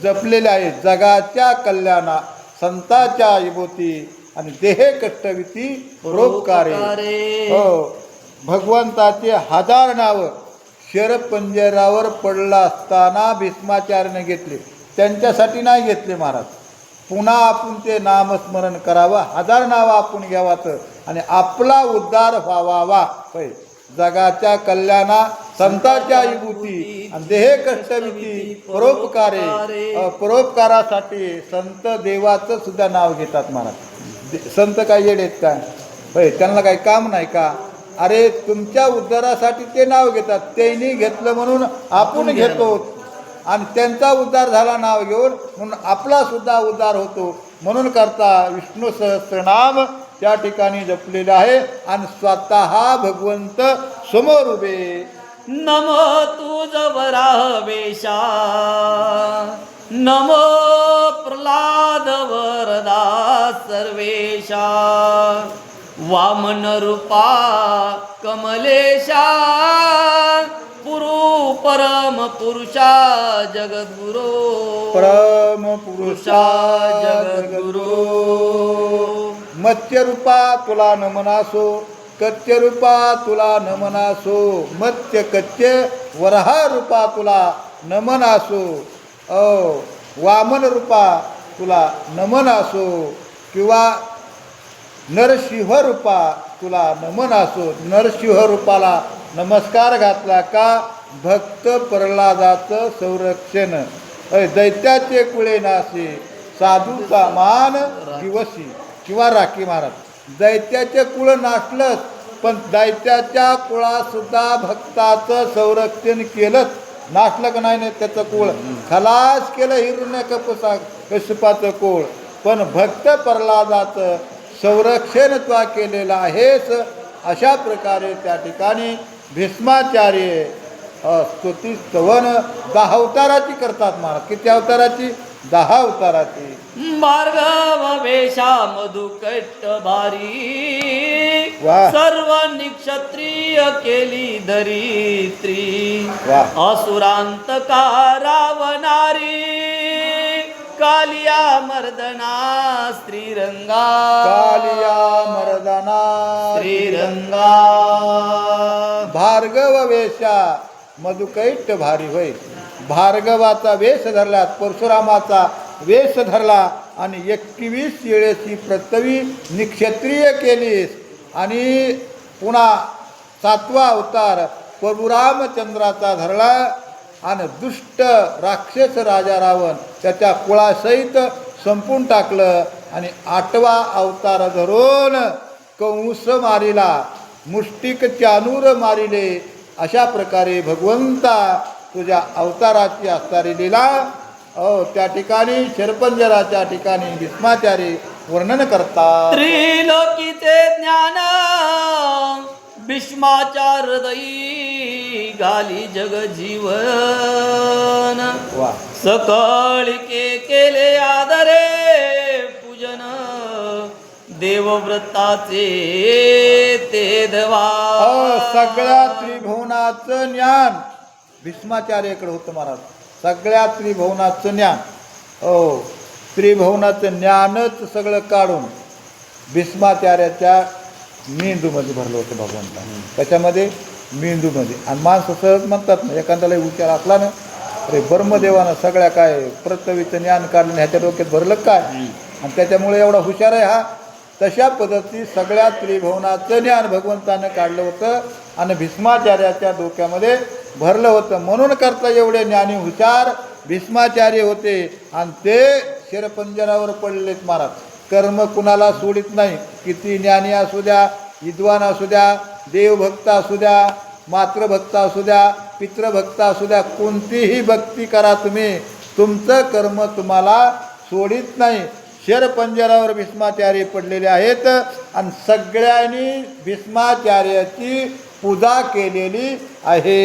जपलेले आहे. जगाच्या कल्याणा संतांच्या विभूती आणि देहे कष्टविती परोपकारे. हो, भगवंताचे हजार नाव शरपंजरावर पडला असताना भीष्माचार्याने घेतले. त्यांच्यासाठी नाही घेतले महाराज. पुन्हा आपण ते नामस्मरण करावं, हजार नावं आपण घ्यावाचं आणि आपला उद्धार व्हावा. होय, जगाच्या कल्याणा संतांच्या विभूती आणि देहे कष्टविती परोपकारे. परोपकारासाठी संत देवाचं सुद्धा नाव घेतात महाराज. संत काय येडेत काय? होय, त्यांना काही काम नाही का? अरे तुमच्या उद्धारासाठी ते नाव घेतात. त्यांनी घेतलं म्हणून आपण घेतो आणि त्यांचा उद्धार झाला नाव घेऊन, म्हणून आपला सुद्धा उद्धार होतो. म्हणून करता विष्णू सहस्त्रनाम त्या ठिकाणी जपलेले आहे आणि स्वतः भगवंत समोर उभे. नमो तुझ वराह वेशा, नमो प्रल्हाद वरदा सर्वेशा, वामन रूपा कमलेशा, पुरु परम पुरुषा जगद्गुरो, परम पुरुषा जगद्गुरो. मत्स्य रूपा तुला नमनासो, कच्य रूपा तुला नमनासो, मत्स्य कच्य वराह रूपा तुला नमनासो. वामन रूपा तुला नमनासो किंवा नरसिंह रूपा तुला नमन असो. नरसिंह रूपाला नमस्कार घातला का भक्त प्रल्हादाचं संरक्षण. दैत्याचे कुळे नाशी, साधूचा मान दिवसी किंवा राखी महाराज. दैत्याचे कुळ नाशलंच, पण दैत्याच्या कुळासुद्धा भक्ताचं संरक्षण केलंच. नाशलं का नाही त्याचं कुळ खलास केलं हिरण्यकशिपाचं कुळ, पण भक्त प्रल्हादाचं संरक्षण त्वा केलेलं आहेस. अशा प्रकारे त्या ठिकाणी भीष्माचार्य स्तुती स्तवन 10 अवताराची करतात महाराज. किती अवताराची? 10 अवताराची. मार्गव वेशा मधुकैट भारी, सर्व निक्षत्रिय केली धरित्री, असुरांतका रावणारी, कालिया मर्दना श्रीरंगा, कालिया मर्दना श्रीरंगा. भार्गव वेशा मधुकैट भारी. होय, भार्गवाचा वेश धरला, परशुरामाचा वेश धरला आणि 21 वेळेची पृथ्वी निक्षत्रिय केलीस. आणि पुन्हा 7वा अवतार प्रभू रामचंद्राचा धरला आणि दुष्ट राक्षस राजा रावण त्याच्या कुळासहित संपून टाकलं. आणि 8वा अवतार धरून कंस मारिला, मुष्टिक चानूर मारिले. अशा प्रकारे भगवंता तुझ्या अवताराची असणारी लीला त्या ठिकाणी शरपंजराच्या ठिकाणी भीष्माचार्य वर्णन करतात. त्रिलोकीचे ज्ञान भीष्माचार हृदयी घाली जग जीवन, सकळिके केले आदरे पूजन, देवव्रताचे ते देवा. सगळ्या त्रिभुवनाचं ज्ञान भीष्माचार्याकडे होतं महाराज. सगळ्या त्रिभुवनाचं ज्ञान. त्रिभुवनाचं ज्ञानच सगळं काढून भीष्माचार्याच्या मेंदूमध्ये भरलं होतं भगवंताने. त्याच्यामध्ये मेंदूमध्ये. आणि माणसं सहज म्हणतात ना, एखाद्याला विचार असला ना, अरे ब्रह्मदेवानं सगळ्या काय पृथ्वीचं ज्ञान काढलं, ह्याच्या डोक्यात भरलं काय, आणि त्याच्यामुळे एवढा हुशार आहे हा. तशा पद्धती सगळ्या त्रिभुवनाचं ज्ञान भगवंतानं काढलं होतं आणि भीष्माचार्याच्या डोक्यामध्ये भरलं होतं. म्हणून करता एवढे ज्ञानी हुशार भीष्माचार्य होते आणि ते शिरपंजरावर पडलेत महाराज. कर्म कुणाला सोडित नाही. किती ज्ञानी असू द्या, विद्वान असू द्या, देवभक्त असू द्या, मातृभक्त असू द्या, पितृभक्त असू द्या, कोणतीही भक्ती करा तुम्ही, तुमचं कर्म तुम्हाला सोडित नाही. शरपंजरावर भीष्माचार्य पडलेले आहेत आणि सगळ्यांनी भीष्माचार्याची पूजा केलेली आहे.